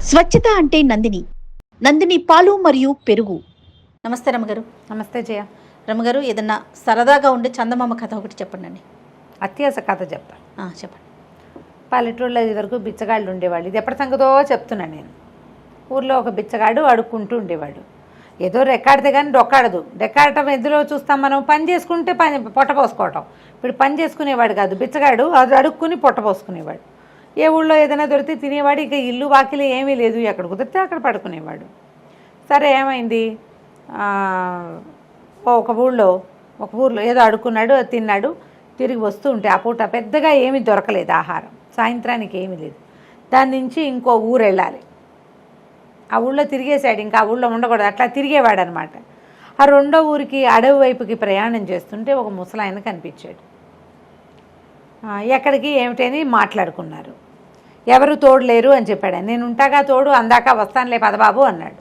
స్వచ్ఛత అంటే నందిని. నందిని పాలు మరియు పెరుగు. నమస్తే రమగారు. నమస్తే జయ. రమగారు, ఏదన్నా సరదాగా ఉండే చందమామ కథ ఒకటి చెప్పండి. అత్యాస కథ చెప్తా. చెప్పండి. పల్లెటూరులో ఇది వరకు బిచ్చగాళ్ళు ఉండేవాళ్ళు. ఇది ఎప్పటి సంగతో చెప్తున్నాను నేను. ఊర్లో ఒక బిచ్చగాడు అడుక్కుంటూ ఉండేవాడు. ఏదో రెక్కాడితే కానీ డొక్కాడదు. రెక్కాడటం ఎందులో చూస్తాం మనం? పని చేసుకుంటే పొట్ట పోసుకోవటం. ఇప్పుడు పని చేసుకునేవాడు కాదు బిచ్చగాడు, అది అడుక్కుని పొట్ట పోసుకునేవాడు. ఏ ఊళ్ళో ఏదైనా దొరికితే తినేవాడు. ఇక ఇల్లు వాకిలి ఏమీ లేదు, ఎక్కడ కుదిరితే అక్కడ పడుకునేవాడు. సరే ఏమైంది, ఒక ఊర్లో ఏదో అడుక్కున్నాడు, అది తిన్నాడు. తిరిగి వస్తూ ఉంటే ఆ పూట పెద్దగా ఏమీ దొరకలేదు ఆహారం. సాయంత్రానికి ఏమీ లేదు. దాని నుంచి ఇంకో ఊరు వెళ్ళాలి. ఆ ఊళ్ళో తిరిగేశాడు, ఇంకా ఆ ఊళ్ళో ఉండకూడదు, అట్లా తిరిగేవాడు అనమాట. ఆ రెండో ఊరికి అడవి వైపుకి ప్రయాణం చేస్తుంటే ఒక ముసలాయన కనిపించాడు. ఎక్కడికి ఏమిటని మాట్లాడుకున్నారు. ఎవరు తోడు లేరు అని చెప్పాడు. నేను ఉంటాగా తోడు, అందాక వస్తానులే పదబాబు అన్నాడు.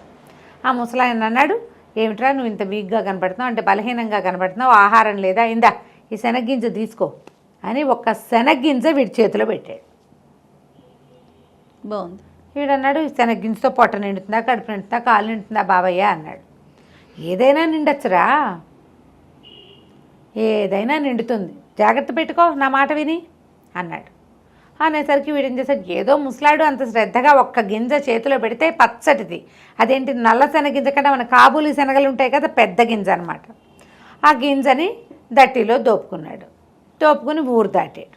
ఆ ముసలాయన అన్నాడు, ఏమిట్రా నువ్వు ఇంత వీక్గా కనపడుతున్నావు, అంటే బలహీనంగా కనపడుతున్నావు, ఆహారం లేదా, ఇందా ఈ శనగ్గింజ తీసుకో అని ఒక్క శనగ్గింజ వీడి చేతిలో పెట్టాడు. బాగుంది. వీడన్నాడు, శనగ్గింజతో పొట్ట నిండుతుందా, కడుపు నిండుతుందా, కాలు నిండుతుందా బాబయ్య అన్నాడు. ఏదైనా నిండొచ్చురా, ఏదైనా నిండుతుంది, జాగ్రత్త పెట్టుకో నా మాట విని అన్నాడు. అనేసరికి వీడేం చేశాడు, ఏదో ముసలాడు అంత శ్రద్ధగా ఒక్క గింజ చేతిలో పెడితే పచ్చటిది, అదేంటి నల్ల శనగింజ కన్నా మన కాబూలి శనగలు ఉంటాయి కదా, పెద్ద గింజ అనమాట. ఆ గింజని దట్టిలో దోపుకున్నాడు. దోపుకుని ఊరు దాటాడు,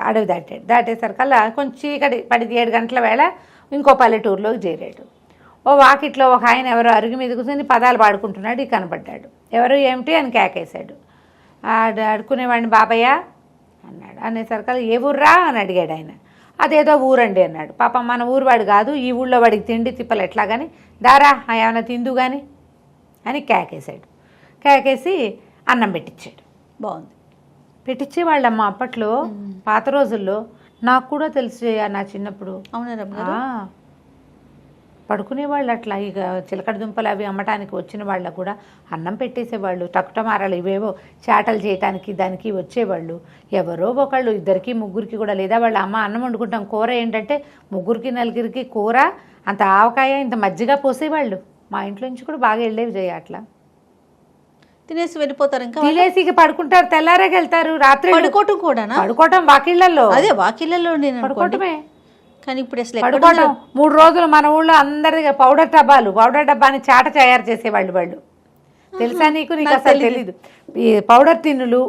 అడవి దాటాడు. దాటేసరికల్లా కొంచెం చీకటి 7 గంటల వేళ ఇంకో పల్లెటూరులోకి చేరాడు. ఓ వాకిట్లో ఒక ఆయన ఎవరో అరుగు మీద కూర్చొని పదాలు పాడుకుంటున్నాడు. ఈ కనపడ్డాడు. ఎవరు ఏమిటి అని కేకేశాడు. అడుక్కునేవాడిని బాబయ్య అన్నాడు. అనేసరికల్లా ఏ ఊర్రా అని అడిగాడు ఆయన. అదేదో ఊరండి అన్నాడు. పాపం మన ఊరు వాడు కాదు, ఈ ఊళ్ళో వాడికి తిండి తిప్పలు ఎట్లా కానీ, దారా ఏమైనా తిందు కానీ అని కేకేశాడు. కేకేసి అన్నం పెట్టించాడు. బాగుంది. పెట్టించేవాళ్ళమ్మ అప్పట్లో, పాత రోజుల్లో. నాకు కూడా తెలుసు నా చిన్నప్పుడు. అవునా? పడుకునేవాళ్ళు అట్లా. ఇక చిలకడ దుంపలు అవి అమ్మటానికి వచ్చిన వాళ్ళకు కూడా అన్నం పెట్టేసేవాళ్ళు. టకుటమారాలు ఇవేవో చాటలు చేయటానికి దానికి వచ్చేవాళ్ళు. ఎవరో ఒకళ్ళు, 2కి 3కి కూడా, లేదా వాళ్ళ అమ్మ అన్నం వండుకుంటాం, కూర ఏంటంటే 3కి 4కి కూర, అంత ఆవకాయ, ఇంత మజ్జిగ పోసేవాళ్ళు. మా ఇంట్లో నుంచి కూడా బాగా వెళ్ళేవి చేయ అట్లా. తినేసి వెళ్ళిపోతారు. ఇంకా తినేసి ఇక పడుకుంటారు, తెల్లారేకి వెళ్తారు. రాత్రి పడుకోవటం కూడా, పడుకోవటం వాకిళ్లలో. అదే వాకిళ్లలో పడుకోవటమే. కానీ ఇప్పుడు అసలు పడుకోవడం 3 రోజులు మన ఊళ్ళో అందరి పౌడర్ డబ్బాని చాట తయారు చేసేవాళ్ళు వాళ్ళు. తెలుసా నీకు? నీకు అసలు తెలీదు. ఈ పౌడర్ టిన్నులు,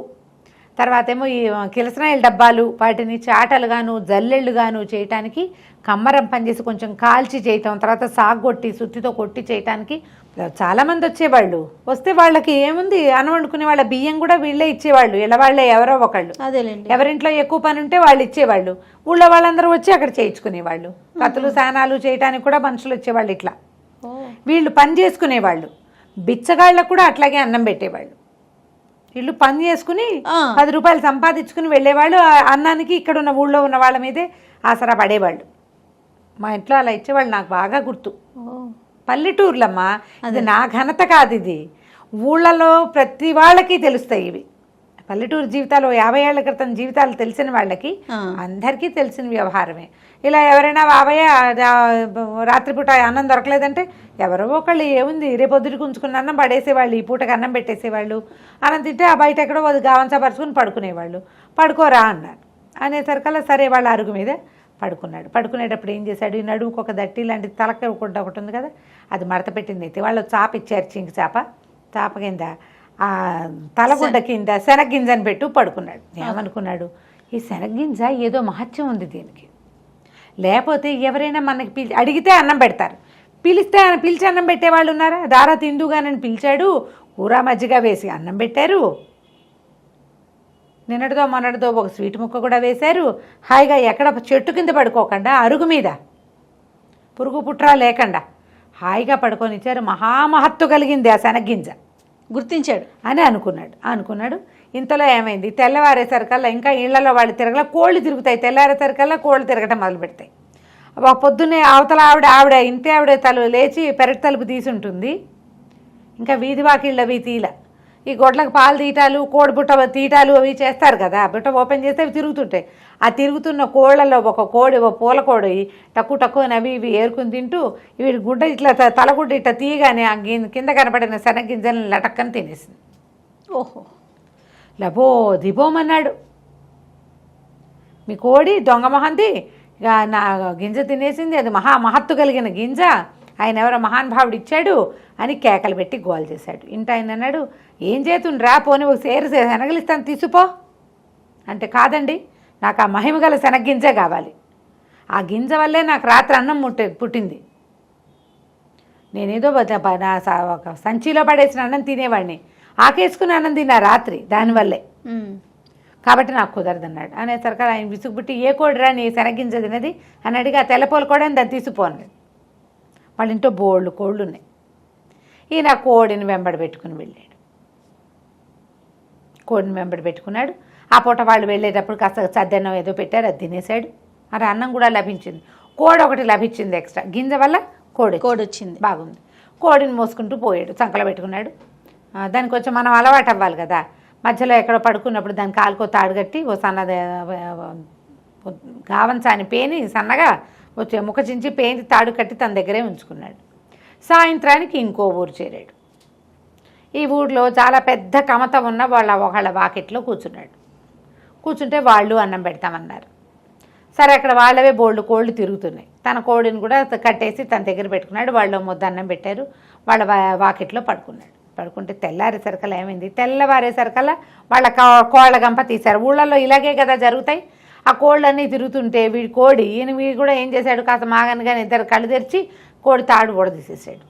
తర్వాత ఏమో ఈ కిరసనాయిల డబ్బాలు, వాటిని చాటలుగాను జల్లెళ్ళుగాను చేయటానికి కమ్మరం పనిచేసి కొంచెం కాల్చి చేయటం, తర్వాత సాగొట్టి సుత్తితో కొట్టి చేయటానికి చాలామంది వచ్చేవాళ్ళు. వస్తే వాళ్ళకి ఏముంది, అన్నం వండుకునే వాళ్ళ బియ్యం కూడా వీళ్ళే ఇచ్చేవాళ్ళు. ఇలా వాళ్ళే ఎవరో ఒకళ్ళు. అదేలేండి. ఎవరింట్లో ఎక్కువ పని ఉంటే వాళ్ళు ఇచ్చేవాళ్ళు. ఊళ్ళో వాళ్ళందరూ వచ్చి అక్కడ చేయించుకునేవాళ్ళు. కత్తులు స్నానాలు చేయటానికి కూడా మనుషులు వచ్చేవాళ్ళు. ఇట్లా వీళ్ళు పని చేసుకునేవాళ్ళు. బిచ్చగాళ్ళకు కూడా అట్లాగే అన్నం పెట్టేవాళ్ళు. వీళ్ళు పని చేసుకుని 10 రూపాయలు సంపాదించుకుని వెళ్ళేవాళ్ళు. అన్నానికి ఇక్కడ ఉన్న ఊళ్ళో ఉన్న వాళ్ళ మీదే ఆసరా పడేవాళ్ళు. మా ఇంట్లో అలా ఇచ్చేవాళ్ళు, నాకు బాగా గుర్తు. పల్లెటూర్లమ్మా, ఇది నా ఘనత కాదు, ఇది ఊళ్ళలో ప్రతి వాళ్ళకి తెలుస్తాయి ఇవి. పల్లెటూరు జీవితాలు 50 ఏళ్ల క్రితం జీవితాలు తెలిసిన వాళ్ళకి అందరికీ తెలిసిన వ్యవహారమే. ఇలా ఎవరైనా బాబయ్య రాత్రిపూట అన్నం దొరకలేదంటే ఎవరో ఒకళ్ళు ఏముంది రేపొద్దుటికి ఉంచుకున్న అన్నం పడేసేవాళ్ళు, ఈ పూటకి అన్నం పెట్టేసేవాళ్ళు. అన్నం తింటే ఆ బయట ఎక్కడో గావంచా పరుచుకుని పడుకునేవాళ్ళు. పడుకోరా అన్నారు. అనేసరికల్లా సరే వాళ్ళ అరుగు మీద పడుకున్నాడు. పడుకునేటప్పుడు ఏం చేశాడు, ఈ నడుముకు ఒక దట్టి లాంటి తలక ఒకటి ఉంది కదా, అది మడత పెట్టింది అయితే వాళ్ళు చాప ఇచ్చారు, చింకి చాప కింద ఆ తలగుడ్డ కింద శనగ్గింజని పెట్టు పడుకున్నాడు. ఏమనుకున్నాడు, ఈ శనగ్గింజ ఏదో మహత్యం ఉంది దీనికి, లేకపోతే ఎవరైనా మనకి అడిగితే అన్నం పెడతారు, పిలిచి అన్నం పెట్టేవాళ్ళు ఉన్నారా? దారా తిందుగానని పిలిచాడు, కూర మజ్జిగ వేసి అన్నం పెట్టారు. నిన్నటిదో మొన్నటిదో ఒక స్వీట్ ముక్క కూడా వేశారు. హాయిగా ఎక్కడ చెట్టు కింద పడుకోకుండా అరుగు మీద పురుగు పుట్రా లేకుండా హాయిగా పడుకొనిచ్చారు. మహామహత్తు కలిగింది ఆ శనగ్గింజ. గుర్తించాడు అని అనుకున్నాడు. ఇంతలో ఏమైంది, తెల్లవారేసరికల్లా ఇంకా ఇళ్లలో వాళ్ళు తిరగల, కోళ్ళు తిరుగుతాయి. తెల్లారేసరికల్లా కోళ్ళు తిరగటం మొదలు పెడతాయి. పొద్దున్నే అవతల ఆవిడ ఇంటి ఆవిడ లేచి పెరటి తలుపు తీసి ఉంటుంది. ఇంకా వీధి వాకిళ్ళవి తీల. ఈ గొడ్లకు పాలు తీయటాలు కోడిపుట్ట తీయటాలు అవి చేస్తారు కదా, బుట్ట ఓపెన్ చేస్తే అవి తిరుగుతుంటాయి. ఆ తిరుగుతున్న కోళ్ళలో ఒక కోడి, ఒక పూల కోడి టక్కు టక్కు అవి ఇవి ఏరుకుని తింటూ వీడి గుడ్డ ఇట్లా తలగుడ్డ ఇట్లా తీయగానే ఆ కింద కనపడిన శనగింజలను లటక్కని తినేసింది. ఓహో, లబో దిబోమన్నాడు, మీ కోడి దొంగ మొహంది ఇక నా గింజ తినేసింది, అది మహత్తు కలిగిన గింజ, ఆయన ఎవరో మహానుభావుడు ఇచ్చాడు అని కేకలు పెట్టి గోల్ చేశాడు. ఇంట ఆయన అన్నాడు, ఏం చేతుండ్రా, పోనీ ఒక సేరు శనగలిస్తాను తీసుకో అంటే, కాదండి నాకు ఆ మహిమ గల శనగ్గింజే కావాలి, ఆ గింజ వల్లే నాకు రాత్రి అన్నం పుట్టింది, నేనేదో ఒక సంచిలో పడేసిన అన్నం తినేవాడిని, ఆకేసుకుని అన్నం తిన్నా రాత్రి దానివల్లే, కాబట్టి నాకు కుదరదన్నాడు. అనేసరికి ఆయన విసుగుబుట్టి, ఏ కోడిరా నీ శనగింజ తినది అని అడిగి, ఆ తెల్లపోల కూడా దాన్ని తీసిపోన్నాడు. వాళ్ళ ఇంట్లో బోళ్ళు కోళ్ళు ఉన్నాయి. ఈయన కోడిని వెంబడి పెట్టుకుని వెళ్ళాడు. కోడిని వెంబడి పెట్టుకున్నాడు. ఆ పూట వాళ్ళు వెళ్ళేటప్పుడు కాస్త సద్దన్నం ఏదో పెట్టారు, అది తినేశాడు. మరి అన్నం కూడా లభించింది. కోడి ఒకటి లభించింది ఎక్స్ట్రా, గింజ వల్ల కోడి వచ్చింది, బాగుంది. కోడిని మోసుకుంటూ పోయాడు, సంకలో పెట్టుకున్నాడు. దానికి కొంచెం మనం అలవాటు అవ్వాలి కదా, మధ్యలో ఎక్కడో పడుకున్నప్పుడు దాని కాలుకో తాడు కట్టి ఓ సన్నది గావంచాని పేని సన్నగా వచ్చే ముఖ చించి పేని తాడు కట్టి తన దగ్గరే ఉంచుకున్నాడు. సాయంత్రానికి ఇంకో ఊరు చేరాడు. ఈ ఊళ్ళో చాలా పెద్ద కమత ఉన్న ఒకళ్ళ వాకిట్లో కూర్చున్నాడు. కూర్చుంటే వాళ్ళు అన్నం పెడతామన్నారు. సరే, అక్కడ వాళ్ళవే బోళ్ళు కోళ్ళు తిరుగుతున్నాయి. తన కోడిని కూడా కట్టేసి తన దగ్గర పెట్టుకున్నాడు. వాళ్ళు ముద్ద అన్నం పెట్టారు. వాళ్ళ వాకిట్లో పడుకున్నాడు. పడుకుంటే తెల్లారేసరికల్లా ఏమైంది, తెల్లవారేసరికల్లా వాళ్ళ కోళ్ళ గంప తీశారు. ఊళ్ళల్లో ఇలాగే కదా జరుగుతాయి. ఆ కోళ్ళన్నీ తిరుగుతుంటే వీడి కోడి వీడు కూడా ఏం చేశాడు, కాస్త మాగనగానే ఇద్దరు కళ్ళు తెరిచి కోడి తాడు కూడా తీసేసాడు.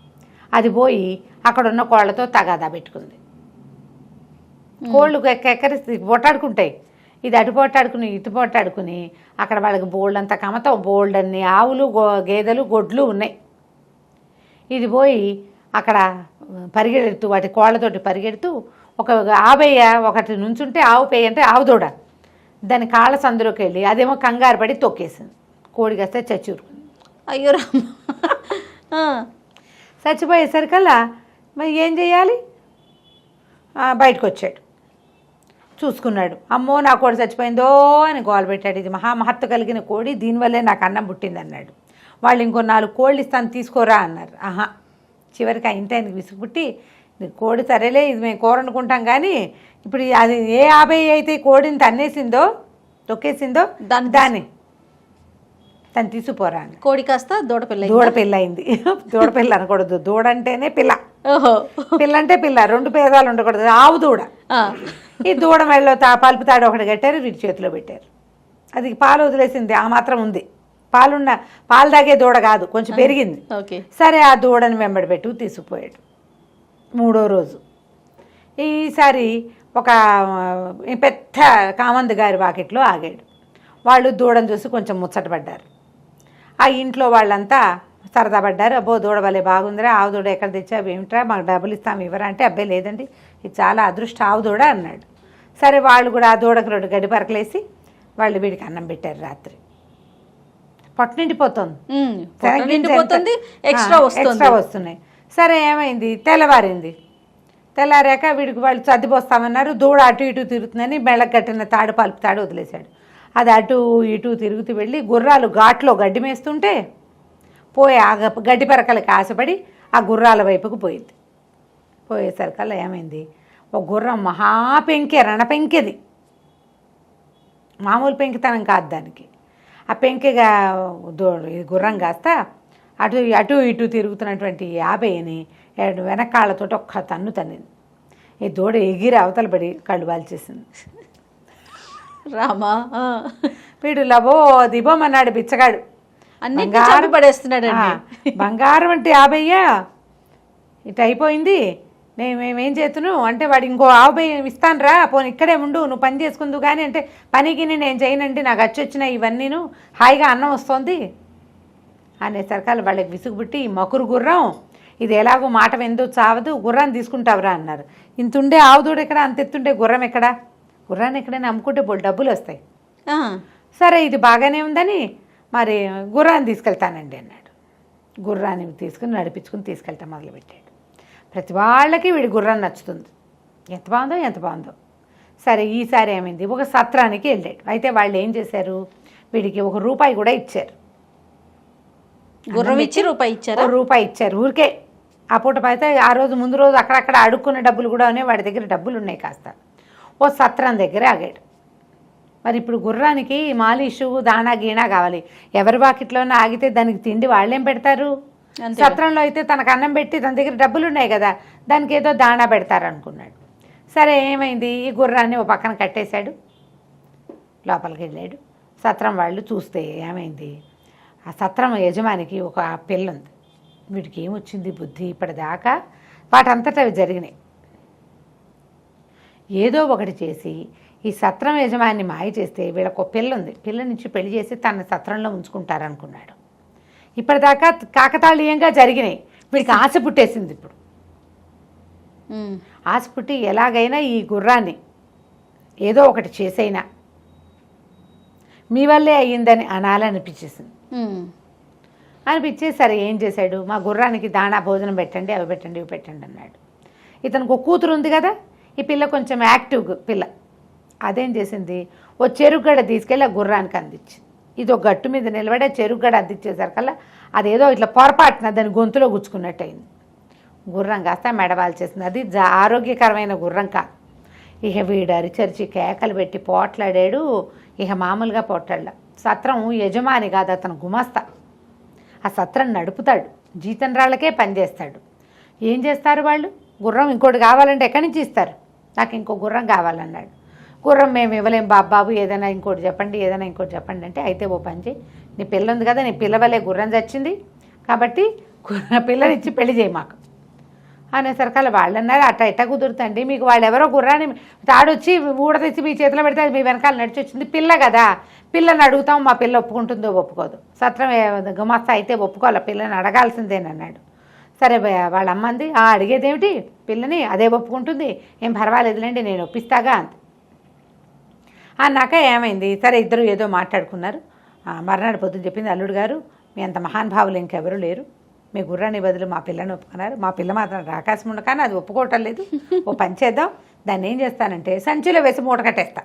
అది పోయి అక్కడ ఉన్న కోళ్ళతో తగాదా పెట్టుకుంది. కోళ్ళు ఎక్కరిస్తే పొట్టాడుకుంటాయి, ఇది అటు పొట్టాడుకుని ఇటు పొట్టాడుకుని అక్కడ వాళ్ళకి బోల్డ్ అంతా కమత, బోల్డ్ అన్ని ఆవులు గేదెలు గొడ్లు ఉన్నాయి. ఇది పోయి అక్కడ పరిగెడుతూ వాటి కోళ్ళతోటి పరిగెడుతూ ఒక ఆవేయ ఒకటి నుంచుంటే ఆవు పేయ అంటే ఆవు దూడ దాని కాళ్ళ సందులోకి వెళ్ళి అదేమో కంగారు పడి తొక్కేసింది. కోడి కాస్తే చచ్చిరుకుంది. అయ్యో రామ. చచ్చిపోయేసరికల్లా మరి ఏం చేయాలి, బయటకు వచ్చాడు. చూసుకున్నాడు, అమ్మో నా కోడి చచ్చిపోయిందో అని గోలు పెట్టాడు. ఇది మహత్తు కలిగిన కోడి, దీనివల్లే నాకు అన్నం పుట్టింది అన్నాడు. వాళ్ళు ఇంకో 4 కోళ్ళు ఇస్తాను తీసుకోరా అన్నారు. చివరికి ఆ ఇంటి ఆయనకి విసుగుపుట్టి, కోడి సరేలే ఇది మేము కూర అనుకుంటాం కానీ ఇప్పుడు అది ఏ 50 అయితే కోడిని తన్నేసిందో తొక్కేసిందో దాన్ని తను తీసుకుపోరా అని. కోడి కాస్త దూడపిల్ల అయింది. దూడపిల్ల అనకూడదు, దూడ అంటేనే పిల్ల. ఓహో, పిల్ల అంటే పిల్ల, 2 పేదాలు ఉండకూడదు, ఆవు దూడ. ఈ దూడ మెడలో పలుపు తాడు ఒకటి కట్టారు, వీటి చేతిలో పెట్టారు. అది పాలు వదిలేసింది, ఆ మాత్రం ఉంది. పాలు తాగే దూడ కాదు, కొంచెం పెరిగింది. సరే, ఆ దూడని వెంబడి పెట్టు తీసుకుపోయాడు. 3వ రోజు ఈసారి ఒక పెద్ద కామందు గారి వాకిట్లో ఆగాడు. వాళ్ళు దూడను చూసి కొంచెం ముచ్చటపడ్డారు. ఆ ఇంట్లో వాళ్ళంతా సరదా పడ్డారు. అబ్బో దూడ వల్లే బాగుందిరా, ఆవు దూడ ఎక్కడ తెచ్చావు, ఏమిట్రా మాకు డబ్బులు ఇస్తాము ఇవ్వరా అంటే, అబ్బాయి లేదండి ఇది చాలా అదృష్ట ఆవు దూడ అన్నాడు. సరే, వాళ్ళు కూడా ఆ దూడకు 2 గడ్డి పరకలేసి వాళ్ళు వీడికి అన్నం పెట్టారు. రాత్రి పొట్ట నిండిపోతుంది, ఎక్స్ట్రా వస్తున్నాయి. సరే, ఏమైంది, తెల్లారాక వీడికి వాళ్ళు సర్దిపోస్తామన్నారు. దూడ అటు ఇటు తిరుగుతుందని మెళ్ళకు కట్టిన తాడు పలుపు తాడు వదిలేశాడు. అది అటు ఇటు తిరుగుతూ వెళ్ళి గుర్రాలు ఘాట్లో గడ్డి మేస్తుంటే పోయి ఆ గడ్డి పరకలకి ఆశపడి ఆ గుర్రాల వైపుకు పోయింది. పోయేసరికల్లా ఏమైంది, ఒక గుర్రం మహాపెంకె, రణపెంకెది, మామూలు పెంకితనం కాదు దానికి. ఆ పెంకెగా గుర్రం కాస్త అటు ఇటు తిరుగుతున్నటువంటి 50ని వెనకాళ్ళతో ఒక్క తన్ను తన్నింది. ఈ దూడ ఎగిరి అవతల పడి కళ్ళు వాల్చేసింది. రామా, వీడు లబో దిబోమన్నాడు బిచ్చగాడు. బంగారం పడేస్తున్నాడు. బంగారం అంటే 50 ఇటు అయిపోయింది, మేమేం చేతును అంటే, వాడు ఇంకో 50 ఇస్తాను రా, పోనీ ఇక్కడే ఉండు, నువ్వు పని చేసుకుందు కానీ అంటే, పనికి నేను చేయనండి, నాకు వచ్చినాయి ఇవన్నీను, హాయిగా అన్నం వస్తుంది అనేసరికాలు వాళ్ళకి విసుగుబుట్టి, ఈ మకురు గుర్రం ఇది ఎలాగో మాట వెందు చావదు, గుర్రాన్ని తీసుకుంటావురా అన్నారు. ఇంతుండే ఆవుదూడ ఎక్కడ, అంత ఎత్తుండే గుర్రం ఎక్కడ, గుర్రాన్ని ఎక్కడైనా అమ్ముకుంటే డబ్బులు వస్తాయి. సరే, ఇది బాగానే ఉందని మరి గుర్రాన్ని తీసుకెళ్తానండి అన్నాడు. గుర్రాన్ని తీసుకుని నడిపించుకుని తీసుకెళ్తాం మొదలుపెట్టాడు. ప్రతి వాళ్ళకి వీడి గుర్రం నచ్చుతుంది. ఎంత బాగుందో. సరే ఈసారి ఏమైంది, ఒక సత్రానికి వెళ్ళాడు. అయితే వాళ్ళు ఏం చేశారు, వీడికి ₹1 కూడా ఇచ్చారు. గుర్రం ఇచ్చి ₹1 ఇచ్చారు ఊరికే. ఆ పూట అయితే ఆ రోజు ముందు రోజు అక్కడక్కడ అడుక్కున్న డబ్బులు కూడా ఉన్నాయి, వాడి దగ్గర డబ్బులు ఉన్నాయి కాస్త. ఓ సత్రం దగ్గర ఆగాడు. మరి ఇప్పుడు గుర్రానికి మాలిషు దాణా గీణా కావాలి. ఎవరి వాకిట్లోనే ఆగితే దానికి తిండి వాళ్ళేం పెడతారు? సత్రంలో అయితే తనకు అన్నం పెట్టి తన దగ్గర డబ్బులు ఉన్నాయి కదా, దానికి ఏదో దాణా పెడతారు అనుకున్నాడు. సరే ఏమైంది, ఈ గుర్రాన్ని ఓ పక్కన కట్టేశాడు, లోపలికి వెళ్ళాడు. సత్రం వాళ్ళు చూస్తే ఏమైంది, ఆ సత్రం యజమానికి ఒక పిల్ల ఉంది. వీడికి ఏమొచ్చింది బుద్ధి, ఇప్పటిదాకా వాటంతటా అవి జరిగినాయి. ఏదో ఒకటి చేసి ఈ సత్రం యజమాని మాయ చేస్తే వీళ్ళకు ఒక పిల్ల ఉంది, పిల్ల నుంచి పెళ్లి చేసి తన సత్రంలో ఉంచుకుంటారనుకున్నాడు. ఇప్పటిదాకా కాకతాళీయంగా జరిగినాయి. వీడికి ఆశ పుట్టేసింది. ఇప్పుడు ఆశ పుట్టి ఎలాగైనా ఈ గుర్రాన్ని ఏదో ఒకటి చేసైనా మీ వల్లే అయ్యిందని అనాలనిపించేసింది. అనిపించేసరి ఏం చేశాడు, మా గుర్రానికి దాణా భోజనం పెట్టండి, అవి పెట్టండి, ఇవి పెట్టండి అన్నాడు. ఇతనికి ఒక కూతురు ఉంది కదా, ఈ పిల్ల కొంచెం యాక్టివ్ పిల్ల. అదేం చేసింది, ఓ చెరుగడ తీసుకెళ్ళి ఆ గుర్రానికి అందించింది. ఇది ఒక గట్టు మీద నిలబడే చెరుగడ అందించేసరికల్లా అదేదో ఇట్లా పొరపాటున దాని గొంతులో గుచ్చుకున్నట్టు అయింది. గుర్రం కాస్త మెడవాల్ చేసింది. అది ఆరోగ్యకరమైన గుర్రం కాదు. ఇక వీడు అరిచరిచి కేకలు పెట్టి పోట్లాడాడు. ఇక మామూలుగా పోట్లాడ. సత్రం యజమాని కాదు, అతను గుమస్తా. ఆ సత్రం నడుపుతాడు, జీతం రాళ్ళకే పనిచేస్తాడు. ఏం చేస్తారు వాళ్ళు, గుర్రం ఇంకోటి కావాలంటే ఎక్కడి నుంచి ఇస్తారు, నాకు ఇంకో గుర్రం కావాలన్నాడు. గుర్రం మేము ఇవ్వలేం బాబు, ఏదైనా ఇంకోటి చెప్పండి, ఏదైనా ఇంకోటి చెప్పండి అంటే, అయితే ఓ పని చేయి, నీ పిల్ల ఉంది కదా, నీ పిల్లవలే గుర్రం చచ్చింది కాబట్టి పిల్లనిచ్చి పెళ్లి చేయి మాకు అనేసరికల్లా వాళ్ళు అన్నారు, అట్ట ఎట్ట కుదురుతండి, మీకు వాళ్ళు ఎవరో గుర్రాన్ని తాడొచ్చి ఊడతెచ్చి మీ చేతిలో పెడితే అది మీ వెనకాల నడిచి వచ్చింది, పిల్ల కదా, పిల్లని అడుగుతాం, మా పిల్ల ఒప్పుకుంటుందో ఒప్పుకోదు. సత్రం గుమస్తా అయితే ఒప్పుకోవాలి, పిల్లని అడగాల్సిందేనన్నాడు. సరే వాళ్ళ అమ్మంది, అడిగేదేమిటి పిల్లని, అదే ఒప్పుకుంటుంది, ఏం పర్వాలేదులేండి నేను ఒప్పిస్తాగా అంది. అన్నాక ఏమైంది, సరే ఇద్దరు ఏదో మాట్లాడుకున్నారు. మర్నాడు పొద్దున చెప్పింది, అల్లుడు గారు మీ అంత మహానుభావులు ఇంకెవరూ లేరు, మీ గుర్రాన్ని బదులు మా పిల్లని ఒప్పుకున్నారు, మా పిల్ల మాత్రం రాకాశం ఉండ కానీ అది ఒప్పుకోవటం లేదు, ఓ పని చేద్దాం, దాన్ని ఏం చేస్తానంటే సంచిలో వేసి మూట కట్టేస్తా,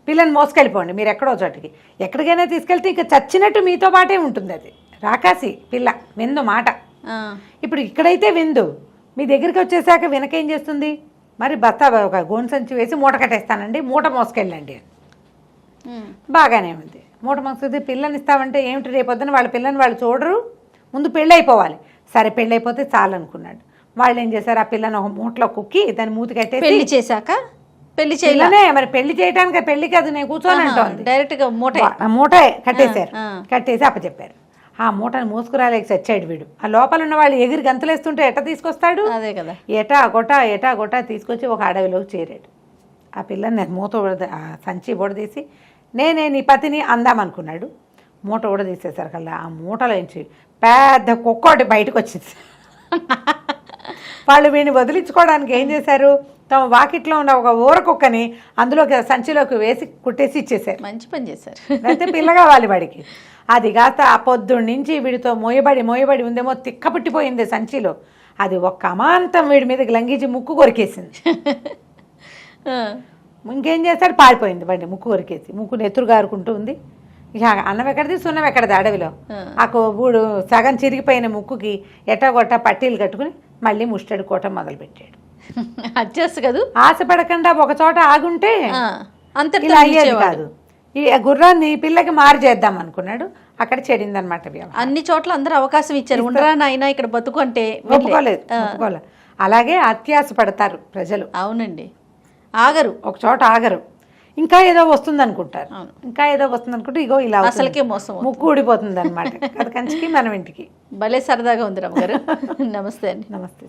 పిల్లని మోసుకెళ్ళిపోండి మీరు ఎక్కడో చోటికి, ఎక్కడికైనా తీసుకెళ్తే ఇక చచ్చినట్టు మీతో పాటే ఉంటుంది, అది రాకాసి పిల్ల విందు మాట. ఇప్పుడు ఇక్కడైతే విందు, మీ దగ్గరికి వచ్చేసాక వెనకేం చేస్తుంది, మరి బస్తా ఒక గోను సంచి వేసి మూట కట్టేస్తానండి, మూట మోసుకెళ్ళండి. బాగానే ఉంది, మూట మోసుకొచ్చి పిల్లని ఇస్తామంటే ఏమిటి, రేపొద్దున వాళ్ళ పిల్లని వాళ్ళు చూడరు, ముందు పెళ్ళి అయిపోవాలి. సరే పెళ్ళి అయిపోతే చాలనుకున్నాడు. వాళ్ళు ఏం చేశారు, ఆ పిల్లని ఒక మూటలో కుక్కి దాన్ని మూతి కట్టేసి పెళ్లి చేశాక పెళ్లి చేయలేనే, మరి పెళ్లి చేయడానికి పెళ్లి కాదు నేను కూర్చొని అంటోంది, డైరెక్ట్గా మూట కట్టేశారు. కట్టేసి అప్పచెప్పారు. ఆ మూటను మోసుకురాలేక చచ్చాడు వీడు. ఆ లోపల ఉన్న వాళ్ళు ఎగిరి గంతులేస్తుంటే ఎట్ట తీసుకొస్తాడు, అదే కదా, ఎటా గొట్టా తీసుకొచ్చి ఒక అడవిలోకి చేరాడు. ఆ పిల్లని మూత సంచి ఊడదీసి నేనే నీ పతిని అందామనుకున్నాడు. మూట ఊడదీసేసరికల్లా ఆ మూటలోంచి పెద్ద కుక్కోటి బయటకు వచ్చింది. వాళ్ళు వీడిని వదిలించుకోవడానికి ఏం చేశారు, తమ వాకిట్లో ఉన్న ఒక ఊర కుక్కని అందులోకి సంచిలోకి వేసి కుట్టేసి ఇచ్చేసారు. మంచి పని చేశారు. అయితే పిల్ల కావాలి వాడికి. అది కాస్త ఆ పొద్దున్న నుంచి వీడితో మోయబడి ఉందేమో, తిక్క పుట్టిపోయింది సంచిలో. అది ఒక్క అమాంతం వీడి మీదకి లంఘించి ముక్కు కొరికేసింది. ఇంకేం చేస్తాడు, పారిపోయింది వాడి ముక్కు కొరికేసి. ముక్కు నెత్తురు గారుకుంటూ ఉంది. ఇక అన్నం ఎక్కడిది సున్నం ఎక్కడిది అడవిలో. ఆ బూడు సగం చిరిగిపోయిన ముక్కుకి ఎట్టగొట్ట పట్టీలు కట్టుకుని మళ్ళీ ముష్టడి కోట మొదలుపెట్టాడు. అడ్జస్ట్ కదా, ఆశపడకుండా ఒక చోట ఆగుంటే అంత ఇలా అయ్యేది కాదు. ఈ గుర్రాన్ని పిల్లకి మారు చేద్దాం అనుకున్నాడు, అక్కడ చెడిందనమాట. అన్ని చోట్ల అందరూ అవకాశం ఇచ్చారు, ఉండరా నాయనా ఇక్కడ బతుకు అంటే ఒప్పుకోలేదు. అలాగే అత్యాశ పడతారు ప్రజలు. అవునండి, ఆగరు, ఒక చోట ఆగరు, ఇంకా ఏదో వస్తుంది అనుకుంటారు, ఇంకా ఏదో వస్తుంది అనుకుంటే ఇగో ఇలా అసలుకే మోసం, ముక్కు ఊడిపోతుంది అనమాట. అది కంచికి మనం ఇంటికి. భలే సరదాగా ఉంది రమ్మగారు. నమస్తే అండి. నమస్తే.